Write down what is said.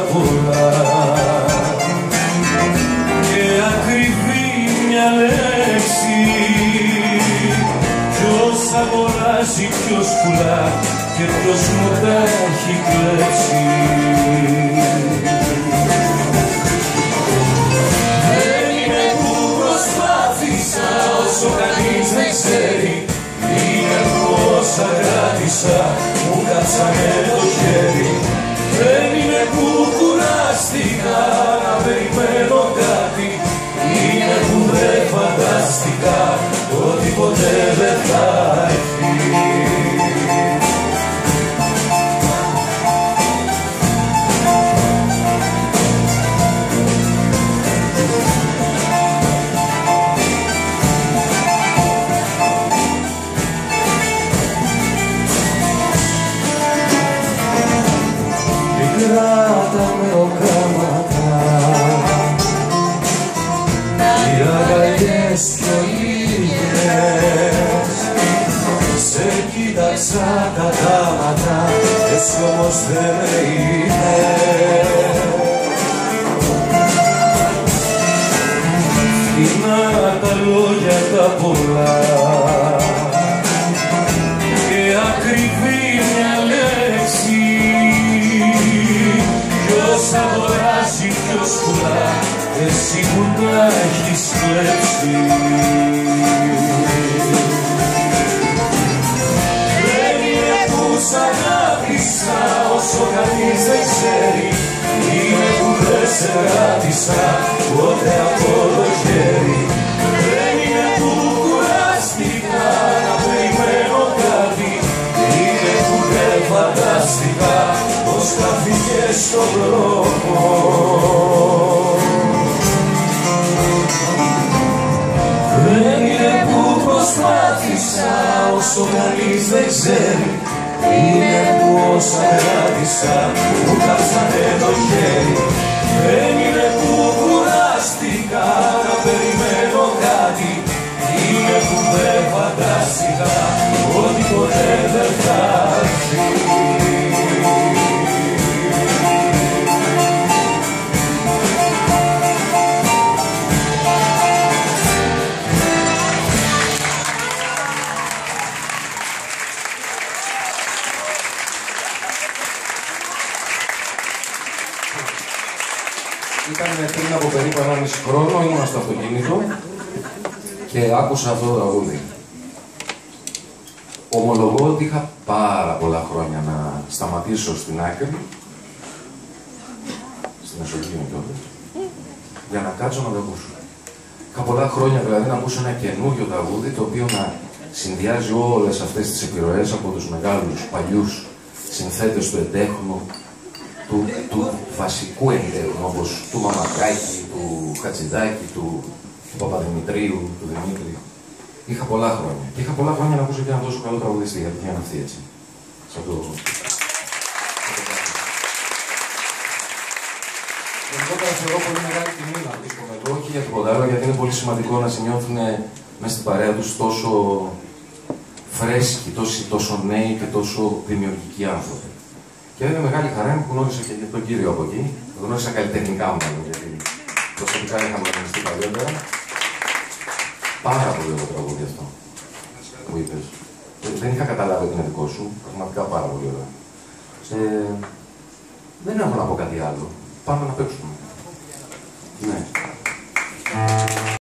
πολλά και ακριβή μια λέξη. Ποιος αγοράζει, ποιος πουλά και ποιος μου τα έχει κλέψει. Δεν είναι που προσπάθησα όσο κανείς δεν ξέρει, είναι που όσα κράτησα μου κάψανε το χέρι. Δεν είναι που κουράστηκα να περιμένω κάτι, είναι που δεν φαντάστηκα ότι ποτέ δεν θα έρθει. Μικρά τα μεροκάματα, οι αγκαλιές πιο λίγες, σε κοίταξα κατάματα, εσύ όμως δεν με είδες. Φτηνά τα λόγια τα πολλά και ακριβή μια λέξη. Ποιος αγοράζει, ποιος πουλά, εσύ που τα έχεις κλέψει. Δεν είναι που σ' αγάπησα όσο κανείς δεν ξέρει, είναι που δεν σε κράτησα ποτέ από το χέρι. Δεν είναι που κουράστηκα να περιμένω κάτι, είναι που δεν φαντάστηκα πως θα φύγες στον δρόμο. Δεν είναι που προσπάθησα όσο κανείς δεν ξέρει, είναι που όσα κράτησα μου κάψανε το χέρι. Δεν είναι που κουράστηκα να περιμένω κάτι, είναι που δεν φαντάστηκα ότι ποτέ δεν θα έρθει. Ήταν πριν από περίπου 1,5 χρόνο, ήμουν στο αυτοκίνητο και άκουσα αυτό το τραγούδι. Ομολογώ ότι είχα πάρα πολλά χρόνια να σταματήσω στην άκρη, στη Μεσογείο κιόλας, για να κάτσω να το ακούσω. Είχα πολλά χρόνια δηλαδή να ακούσω ένα καινούριο τραγούδι, το οποίο να συνδυάζει όλες αυτές τις επιρροές από τους μεγάλους παλιούς συνθέτες του εντέχνου, του βασικού εντέχνου, όπως του Μαμακάκη, του Χατζηδάκη, του Παπαδημητρίου, του Δημήτρη. Είχα πολλά χρόνια. Και είχα πολλά χρόνια να ακούσω και ένα τόσο καλό τραγουδιστή, γιατί ήταν αυτή έτσι. Σαν το... Γενικότερα θεωρώ πολύ μεγάλη τιμή να βρίσκομαι εδώ, όχι για τίποτα άλλο, γιατί είναι πολύ σημαντικό να νιώθουν μέσα στην παρέα τους τόσο φρέσκοι, τόσο νέοι και τόσο δημιουργικοί άνθρωποι. Και είναι μεγάλη χαρά που γνώρισα και τον κύριο από εκεί. Γνώρισα καλλιτεχνικά μου, γιατί προσωπικά είχαμε γνωριστεί παλιότερα. Πάρα πολύ ωραίο τραγούδι αυτό που είπες. Δεν είχα καταλάβει ότι είναι δικό σου. Πραγματικά πάρα πολύ ωραίο. Δεν έχω να πω κάτι άλλο. Πάμε να παίξουμε.